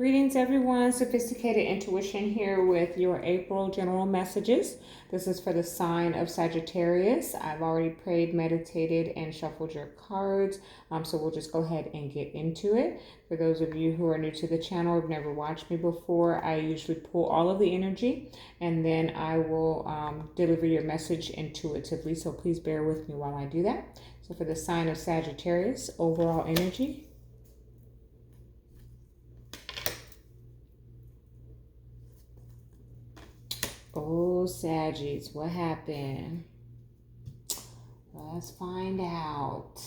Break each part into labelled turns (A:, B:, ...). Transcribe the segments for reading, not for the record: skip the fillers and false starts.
A: Greetings, everyone. Sophisticated Intuition here with your April general messages. This is for the sign of Sagittarius. I've already prayed, meditated, and shuffled your cards. So we'll just go ahead and get into it. For those of you who are new to the channel or have never watched me before, I usually pull all of the energy and then I will deliver your message intuitively. So please bear with me while I do that. So for the sign of Sagittarius, overall energy. Oh, Saggies, what happened? Let's find out.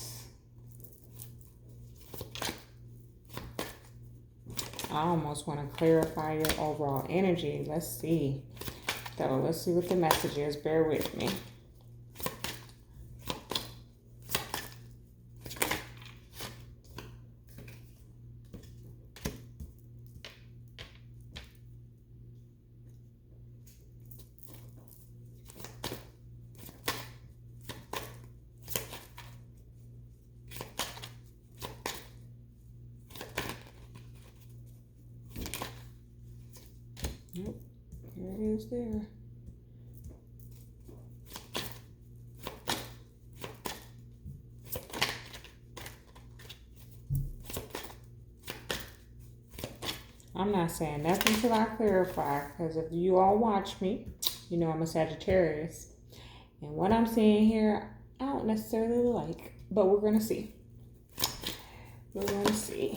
A: I almost want to clarify your overall energy. Let's see. So let's see what the message is. Bear with me. Yep, here it is there. I'm not saying nothing till I clarify, because if you all watch me, you know I'm a Sagittarius. And what I'm seeing here, I don't necessarily like, but we're going to see. We're going to see.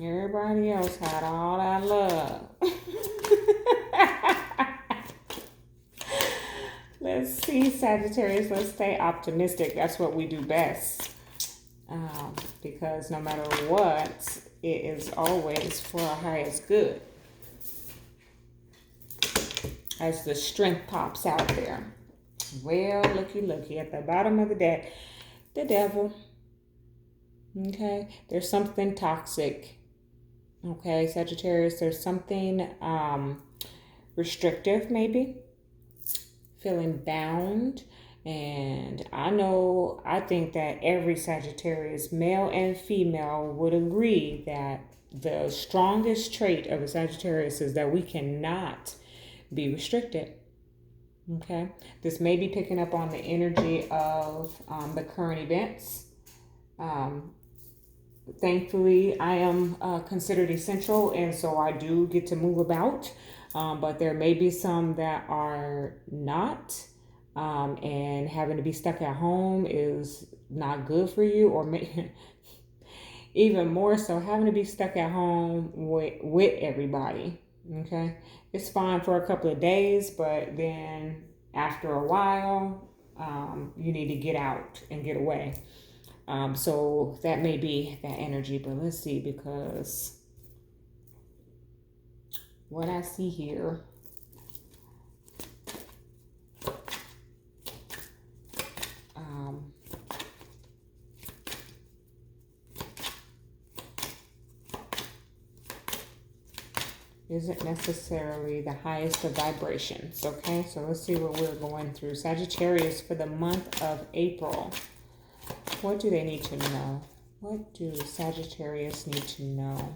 A: Everybody else had all that love. Let's see, Sagittarius. Let's stay optimistic. That's what we do best. Because no matter what, it is always for our highest good. As the strength pops out there. Well, looky, at the bottom of the deck, the devil. Okay, there's something toxic. Okay, Sagittarius, there's something restrictive, maybe. Feeling bound. And I think that every Sagittarius, male and female, would agree that the strongest trait of a Sagittarius is that we cannot be restricted. Okay, this may be picking up on the energy of the current events. Thankfully, I am considered essential, and so I do get to move about. But there may be some that are not, and having to be stuck at home is not good for you, or even more so, having to be stuck at home with everybody. Okay, it's fine for a couple of days, but then after a while, you need to get out and get away. So that may be that energy, but let's see, because what I see here, isn't necessarily the highest of vibrations. Okay, so let's see what we're going through. Sagittarius for the month of April. What do they need to know? What do Sagittarius need to know?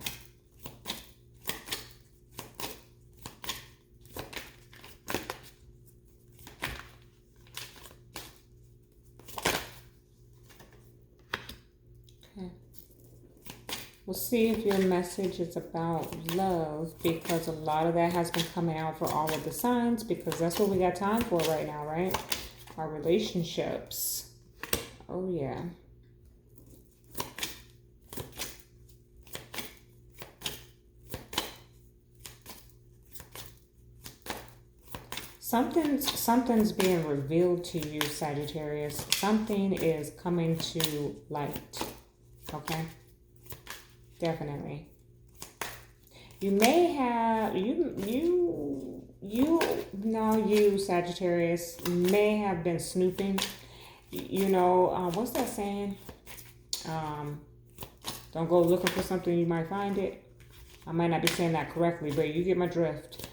A: Okay. We'll see if your message is about love, because a lot of that has been coming out for all of the signs, because that's what we got time for right now, right? Our relationships. Oh, yeah. Something's being revealed to you, Sagittarius. Something is coming to light. Okay? Definitely. You may have, you, Sagittarius, may have been snooping. You know, what's that saying? Don't go looking for something, you might find it. I might not be saying that correctly, but you get my drift.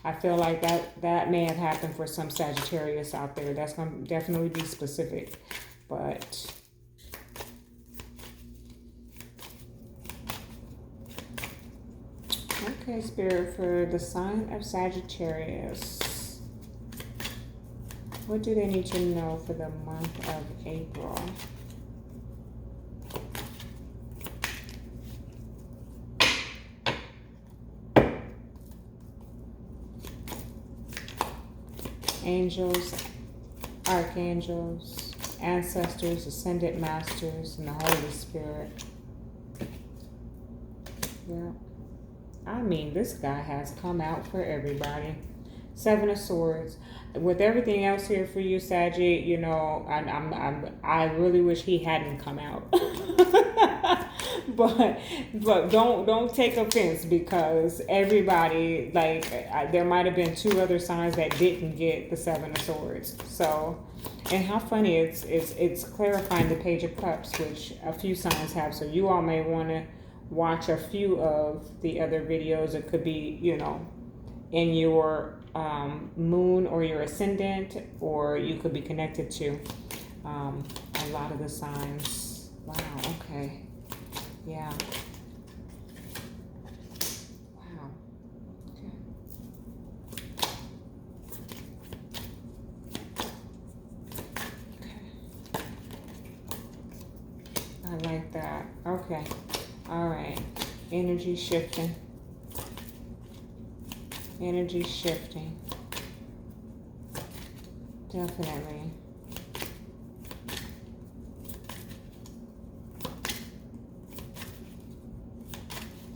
A: I feel like that may have happened for some Sagittarius out there. That's going to definitely be specific. But okay, Spirit, for the sign of Sagittarius, what do they need to know for the month of April? Angels, archangels, ancestors, ascended masters, and the Holy Spirit. Yeah. I mean, this guy has come out for everybody. Seven of Swords. With everything else here for you, Saggy, you know, I really wish he hadn't come out. but don't take offense, because everybody, like, there might have been two other signs that didn't get the Seven of Swords. So, and how funny, it's clarifying the Page of Cups, which a few signs have. So you all may want to watch a few of the other videos. It could be, you know, in your moon or your ascendant, or you could be connected to a lot of the signs. Wow, okay. Yeah. Wow. Okay. I like that. Okay. All right. Energy shifting. Energy shifting. Definitely.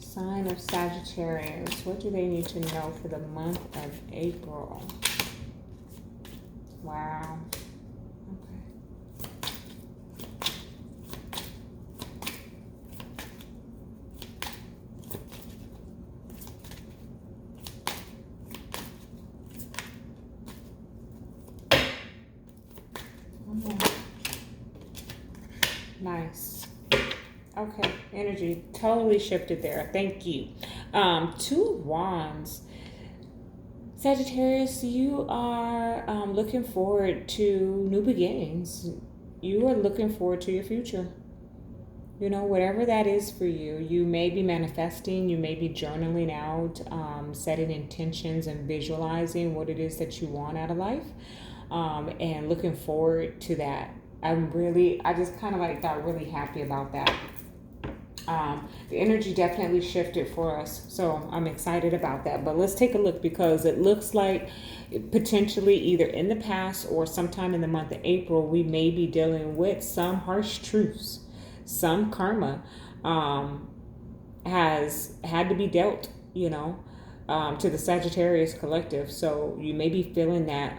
A: Sign of Sagittarius. What do they need to know for the month of April? Wow. Nice. Okay, energy totally shifted there. Thank you. Two of Wands. Sagittarius, you are looking forward to new beginnings. You are looking forward to your future. You know, whatever that is for you, you may be manifesting, you may be journaling out, setting intentions and visualizing what it is that you want out of life, and looking forward to that. I just kind of like got really happy about that. The energy definitely shifted for us, so I'm excited about that. But let's take a look, because it looks like potentially either in the past or sometime in the month of April, we may be dealing with some harsh truths. Some karma has had to be dealt, you know, to the Sagittarius collective. So you may be feeling that.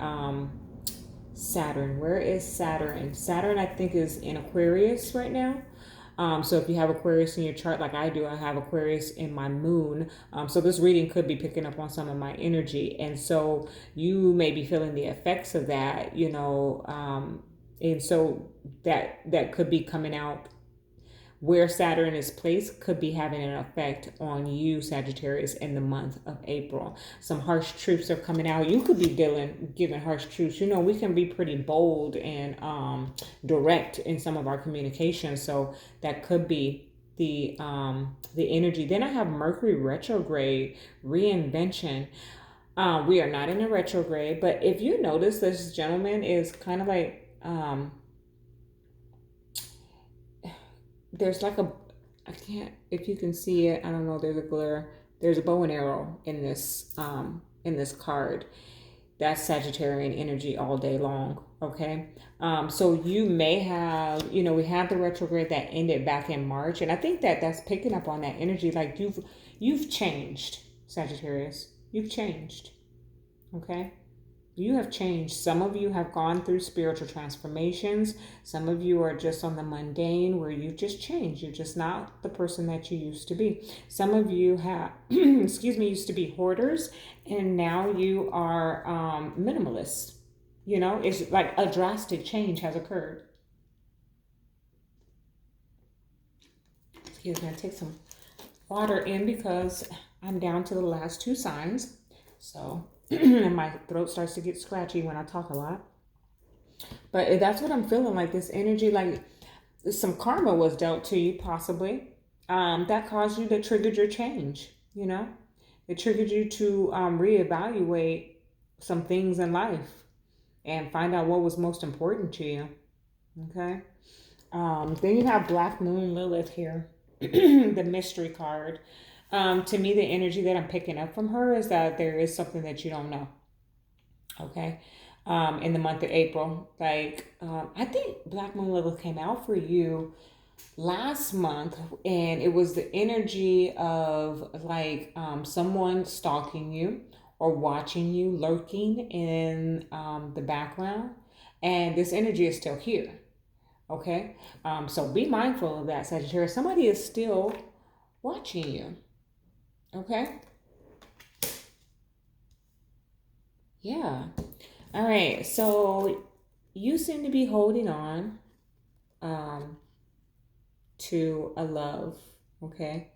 A: Saturn, where is Saturn? Saturn, I think, is in Aquarius right now. So if you have Aquarius in your chart, like I do, I have Aquarius in my moon. So this reading could be picking up on some of my energy. And so you may be feeling the effects of that, you know, and so that could be coming out. Where Saturn is placed could be having an effect on you, Sagittarius, in the month of April. Some harsh truths are coming out. You could be giving harsh truths. You know, we can be pretty bold and direct in some of our communication. So that could be the energy. Then I have Mercury retrograde, reinvention. We are not in a retrograde, but if you notice, this gentleman is kind of like there's like I can't, if you can see it, I don't know, there's a glare. There's a bow and arrow in this card. That's Sagittarian energy all day long. Okay. So you may have, you know, we have the retrograde that ended back in March, and I think that that's picking up on that energy. Like you've changed, Sagittarius. You've changed. Okay. You have changed. Some of you have gone through spiritual transformations. Some of you are just on the mundane, where you've just changed. You're just not the person that you used to be. Some of you have, excuse me, used to be hoarders, and now you are minimalists. You know, it's like a drastic change has occurred. Excuse me, I take some water in because I'm down to the last two signs. So and my throat starts to get scratchy when I talk a lot. But that's what I'm feeling, like this energy, like some karma was dealt to you, possibly. That caused you, that triggered your change, you know? It triggered you to reevaluate some things in life and find out what was most important to you, okay? Then you have Black Moon Lilith here, the mystery card. To me, the energy that I'm picking up from her is that there is something that you don't know, okay? In the month of April. Like, I think Black Moon Lilith came out for you last month, and it was the energy of like someone stalking you or watching you, lurking in the background. And this energy is still here, okay? So be mindful of that, Sagittarius. Somebody is still watching you, okay? Yeah. All right. So you seem to be holding on um, to a love, okay?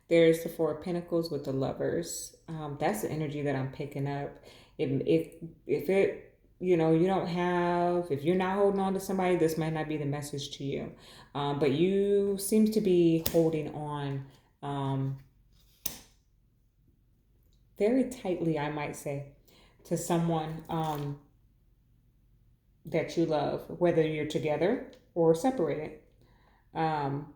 A: There's the Four of Pentacles with the Lovers. That's the energy that I'm picking up. If it, you know, you don't have, if you're not holding on to somebody, this might not be the message to you. But you seem to be holding on very tightly, I might say, to someone that you love, whether you're together or separated. Um,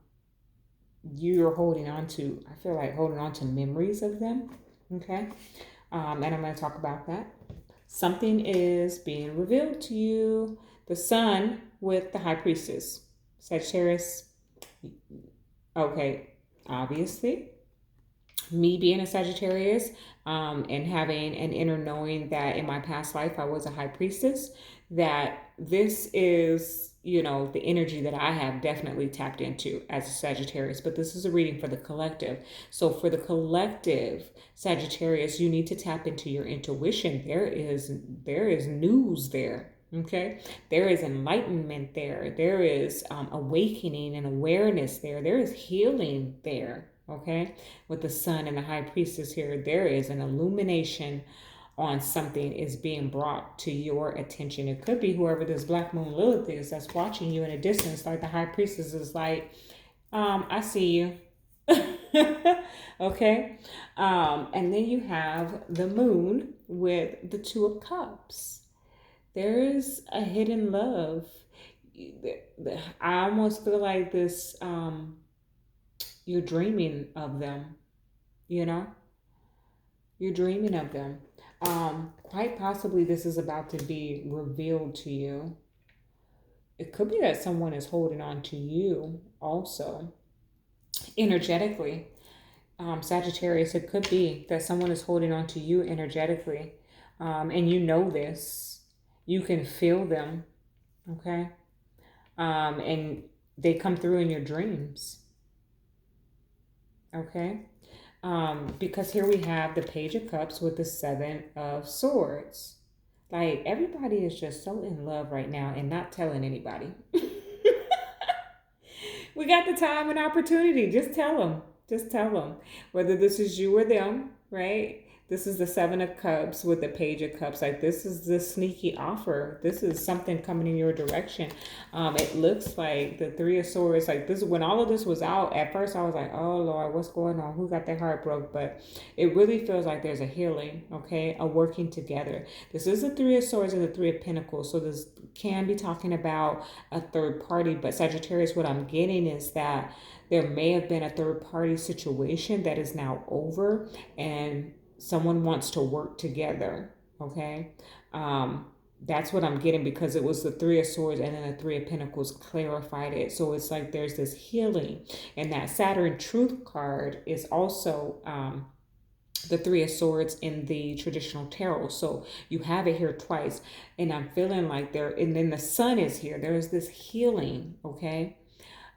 A: you're holding on to, I feel like holding on to memories of them, okay? And I'm going to talk about that. Something is being revealed to you. The Sun with the High Priestess. Sagittarius, okay, obviously me being a Sagittarius and having an inner knowing that in my past life I was a high priestess, that this is, you know, the energy that I have definitely tapped into as a Sagittarius. But this is a reading for the collective. So for the collective Sagittarius, you need to tap into your intuition. There is news there. Okay, there is enlightenment there. There is awakening and awareness there. There is healing there. Okay, with the Sun and the High Priestess here, there is an illumination on something is being brought to your attention. It could be whoever this Black Moon Lilith is that's watching you in a distance. Like the High Priestess is like, I see you. Okay. And then you have the Moon with the Two of Cups. There is a hidden love. I almost feel like this, you're dreaming of them, you know? You're dreaming of them. Quite possibly this is about to be revealed to you. It could be that someone is holding on to you also, energetically. Sagittarius, it could be that someone is holding on to you energetically. And you know this. You can feel them, okay? And they come through in your dreams, okay? Because here we have the Page of Cups with the Seven of Swords. Like, everybody is just so in love right now and not telling anybody. We got the time and opportunity. Just tell them. Just tell them. Whether this is you or them, right? This is the Seven of Cups with the Page of Cups. Like, this is the sneaky offer. This is something coming in your direction. It looks like the Three of Swords, like this, when all of this was out, at first I was like, oh Lord, what's going on? Who got their heart broke? But it really feels like there's a healing, okay? A working together. This is the Three of Swords and the Three of Pentacles. So this can be talking about a third party. But Sagittarius, what I'm getting is that there may have been a third party situation that is now over, and someone wants to work together, okay? That's what I'm getting, because it was the Three of Swords and then the Three of Pentacles clarified it. So it's like there's this healing. And that Saturn Truth card is also the Three of Swords in the traditional tarot. So you have it here twice. And I'm feeling like there, and then the Sun is here. There is this healing, okay?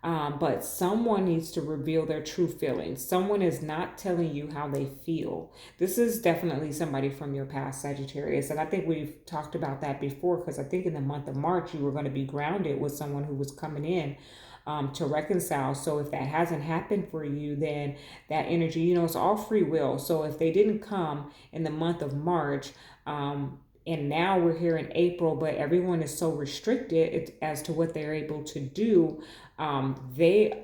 A: But someone needs to reveal their true feelings. Someone is not telling you how they feel. This is definitely somebody from your past, Sagittarius. And I think we've talked about that before, because I think in the month of March, you were going to be grounded with someone who was coming in to reconcile. So if that hasn't happened for you, then that energy, it's all free will. So if they didn't come in the month of March, and now we're here in April, but everyone is so restricted as to what they're able to do, they,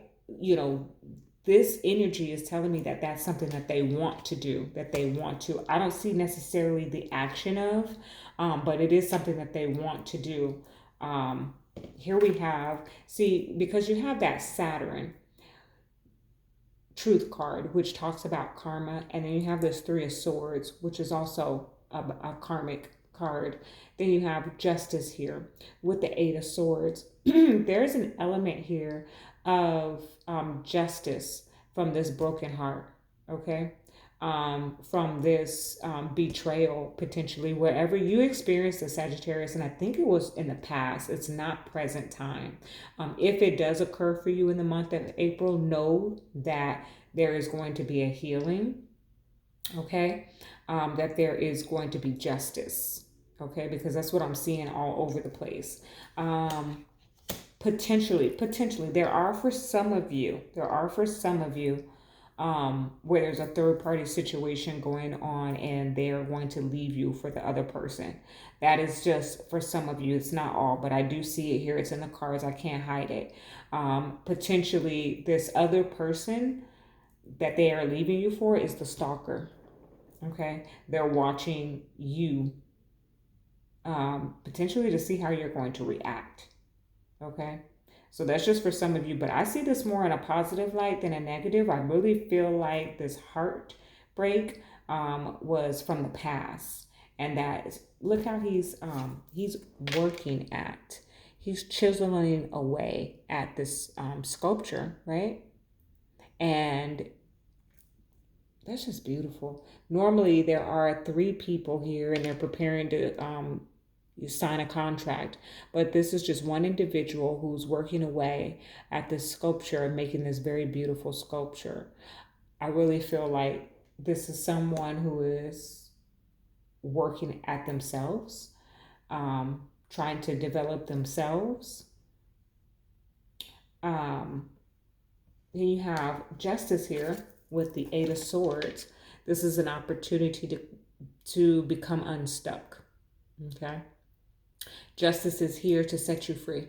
A: this energy is telling me that that's something that they want to do, that they want to. I don't see necessarily the action of, but it is something that they want to do. Here we have, see, because you have that Saturn truth card, which talks about karma, and then you have this Three of Swords, which is also a karmic card. Then you have justice here with the Eight of Swords. There's an element here of justice from this broken heart, okay? From this betrayal, potentially, wherever you experienced a Sagittarius, and I think it was in the past, it's not present time. If it does occur for you in the month of April, know that there is going to be a healing, okay? That there is going to be justice, okay? Because that's what I'm seeing all over the place. Potentially, there are for some of you, where there's a third party situation going on and they're going to leave you for the other person. That is just for some of you. It's not all, but I do see it here. It's in the cards. I can't hide it. Potentially, this other person that they are leaving you for is the stalker. Okay, they're watching you, potentially to see how you're going to react. Okay, so that's just for some of you, but I see this more in a positive light than a negative. I really feel like this heartbreak was from the past, and that look how he's working at, he's chiseling away at this sculpture, right? And that's just beautiful. Normally there are three people here and they're preparing to you sign a contract, but this is just one individual who's working away at this sculpture and making this very beautiful sculpture. I really feel like this is someone who is working at themselves, trying to develop themselves. Then you have justice here with the Eight of Swords. This is an opportunity to become unstuck. Okay. Justice is here to set you free.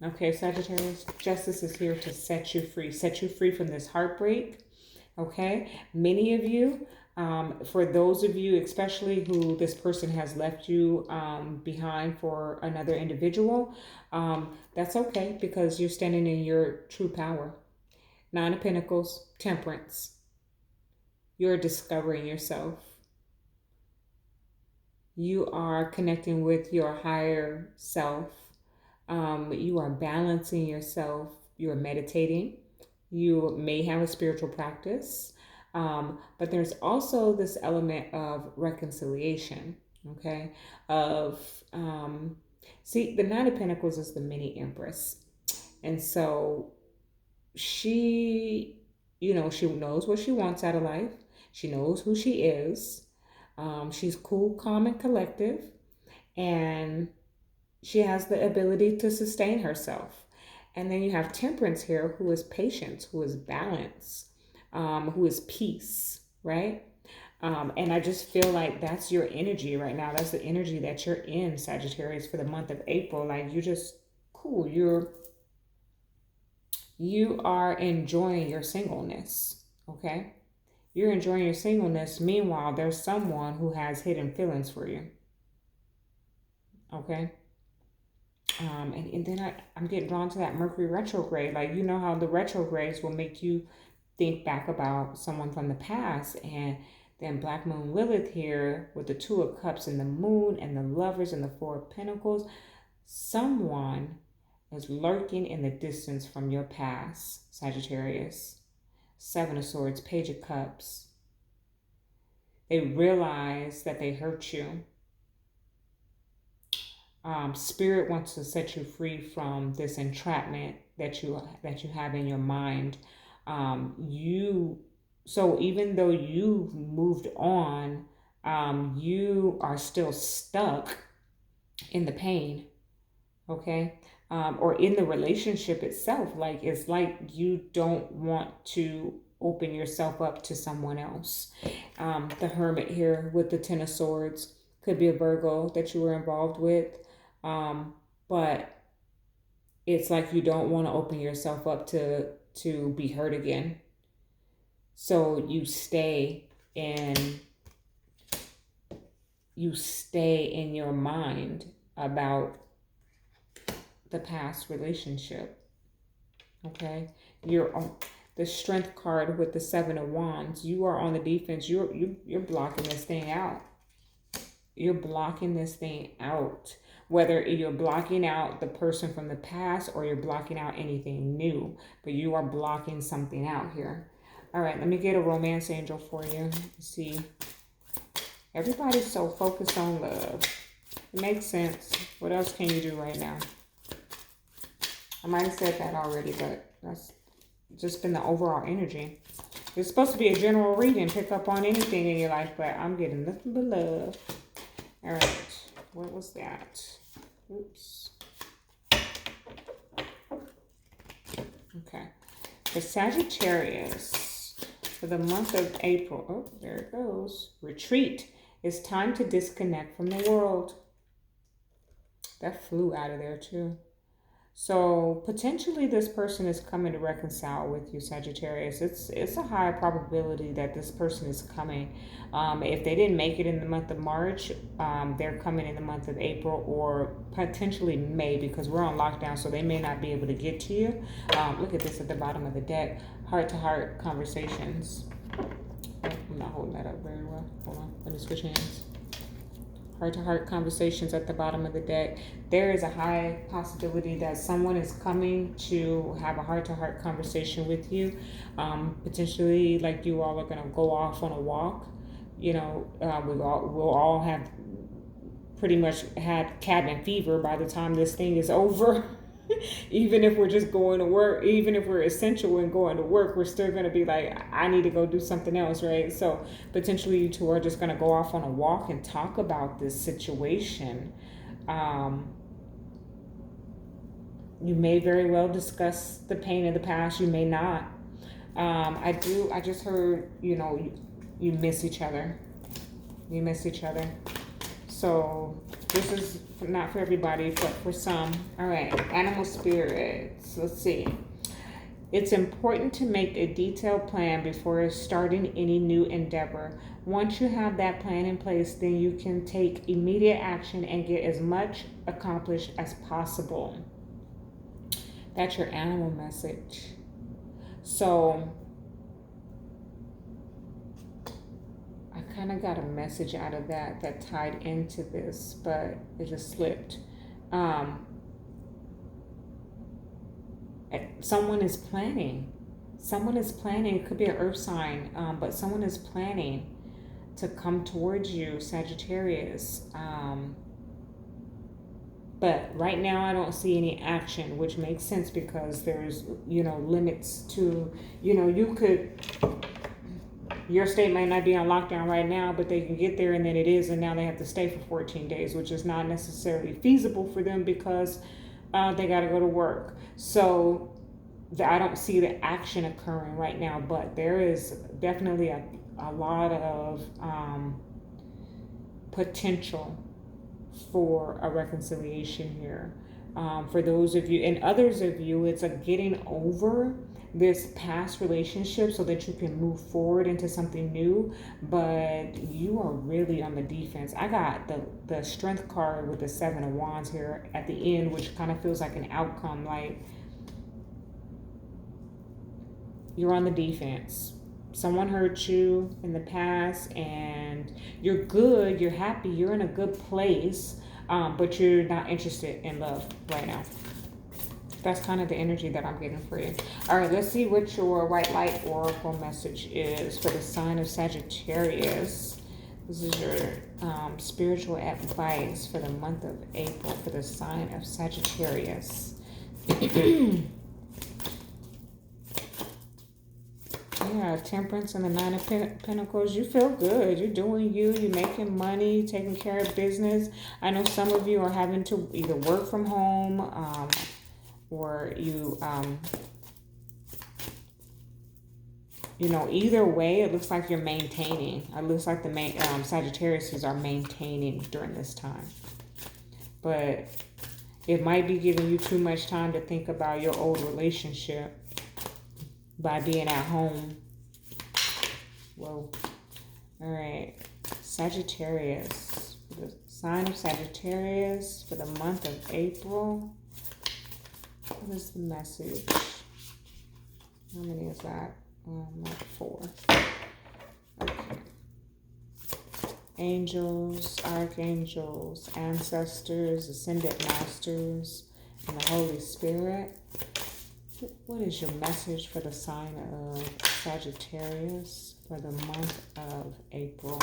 A: Okay, Sagittarius, justice is here to set you free from this heartbreak. Okay, many of you, for those of you especially who this person has left you behind for another individual, that's okay because you're standing in your true power. Nine of Pentacles, Temperance. You're discovering yourself. You are connecting with your higher self. You are balancing yourself. You are meditating. You may have a spiritual practice. But there's also this element of reconciliation, okay? See, the Nine of Pentacles is the mini Empress. And so she knows what she wants out of life. She knows who she is. She's cool, calm, and collective. And she has the ability to sustain herself. And then you have Temperance here, who is patience, who is balance, who is peace, right? And I just feel like that's your energy right now. That's the energy that you're in, Sagittarius, for the month of April. Like, you're just cool. You are enjoying your singleness, okay? You're enjoying your singleness. Meanwhile, there's someone who has hidden feelings for you, okay? And then I'm getting drawn to that Mercury retrograde. Like, you know how the retrogrades will make you think back about someone from the past. And then Black Moon Lilith here with the Two of Cups and the Moon and the Lovers and the Four of Pentacles. Someone is lurking in the distance from your past, Sagittarius. Seven of Swords, Page of Cups. They realize that they hurt you. Spirit wants to set you free from this entrapment that you have in your mind. So even though you've moved on, you are still stuck in the pain. Okay. or in the relationship itself. Like, it's like you don't want to open yourself up to someone else. The Hermit here with the Ten of Swords could be a Virgo that you were involved with. But it's like you don't want to open yourself up to be hurt again. So you stay in your mind about the past relationship. Okay? You're on the Strength card with the Seven of Wands. You are on the defense. You're blocking this thing out. You're blocking this thing out. Whether you're blocking out the person from the past or you're blocking out anything new, but you are blocking something out here. All right, let me get a romance angel for you. See, everybody's so focused on love. It makes sense. What else can you do right now? I might have said that already, but that's just been the overall energy. It's supposed to be a general reading, pick up on anything in your life, but I'm getting nothing but love. All right, what was that? Oops. Okay. For Sagittarius, for the month of April, oh, there it goes. Retreat. It's time to disconnect from the world. That flew out of there too. So potentially this person is coming to reconcile with you, Sagittarius. It's a high probability that this person is coming. If they didn't make it in the month of March, they're coming in the month of April or potentially May, because we're on lockdown, so they may not be able to get to you. Look at this at the bottom of the deck. Heart-to-heart conversations. Oh, I'm not holding that up very well. Hold on. Let me switch hands. Heart-to-heart conversations at the bottom of the deck. There is a high possibility that someone is coming to have a heart-to-heart conversation with you. Potentially, like, you all are going to go off on a walk. You know, we'll all have pretty much had cabin fever by the time this thing is over. Even if we're just going to work, even if we're essential and going to work, we're still going to be like, I need to go do something else, right? So potentially you two are just going to go off on a walk and talk about this situation. You may very well discuss the pain of the past. You may not. I just heard, you miss each other. You miss each other. So this is not for everybody, but for some. All right, animal spirits. Let's see. It's important to make a detailed plan before starting any new endeavor. Once you have that plan in place, then you can take immediate action and get as much accomplished as possible. That's your animal message. So I kind of got a message out of that tied into this, but it just slipped. Someone is planning. It could be an earth sign, but someone is planning to come towards you, Sagittarius. But right now I don't see any action, which makes sense because there's, limits to, your state might not be on lockdown right now, but they can get there and then it is, and now they have to stay for 14 days, which is not necessarily feasible for them because they got to go to work. So I don't see the action occurring right now, but there is definitely a lot of potential for a reconciliation here. For those of you and others of you, it's a getting over this past relationship so that you can move forward into something new, but you are really on the defense. I got the Strength card with the Seven of Wands here at the end, which kind of feels like an outcome, like you're on the defense. Someone hurt you in the past and you're good, you're happy, you're in a good place, but you're not interested in love right now. That's kind of the energy that I'm getting for you. All right, let's see what your white light oracle message is for the sign of Sagittarius. This is your spiritual advice for the month of April for the sign of Sagittarius. Yeah, Temperance and the Nine of Pentacles. You feel good. You're doing you. You're making money, taking care of business. I know some of you are having to either work from home, or either way, it looks like you're maintaining. It looks like the Sagittariuses are maintaining during this time. But it might be giving you too much time to think about your old relationship by being at home. Whoa. All right. Sagittarius. The sign of Sagittarius for the month of April. What is the message? How many is that? Like 4. Okay. Angels, archangels, ancestors, ascended masters, and the Holy Spirit. What is your message for the sign of Sagittarius for the month of April?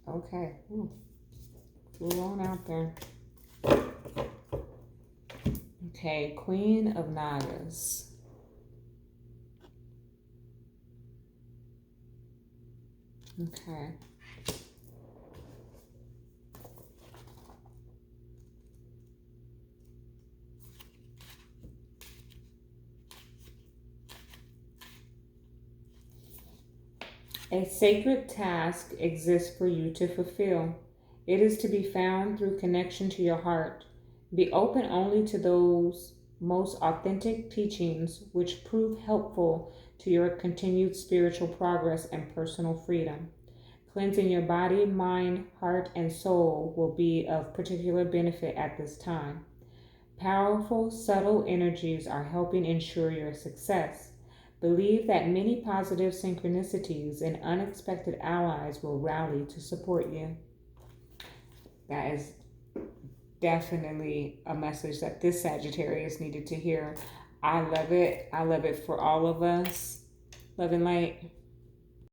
A: Okay. Flew on out there. Okay, Queen of Nagas. Okay. A sacred task exists for you to fulfill. It is to be found through connection to your heart. Be open only to those most authentic teachings which prove helpful to your continued spiritual progress and personal freedom. Cleansing your body, mind, heart, and soul will be of particular benefit at this time. Powerful, subtle energies are helping ensure your success. Believe that many positive synchronicities and unexpected allies will rally to support you. That is definitely a message that this Sagittarius needed to hear. I love it. I love it for all of us. Love and light.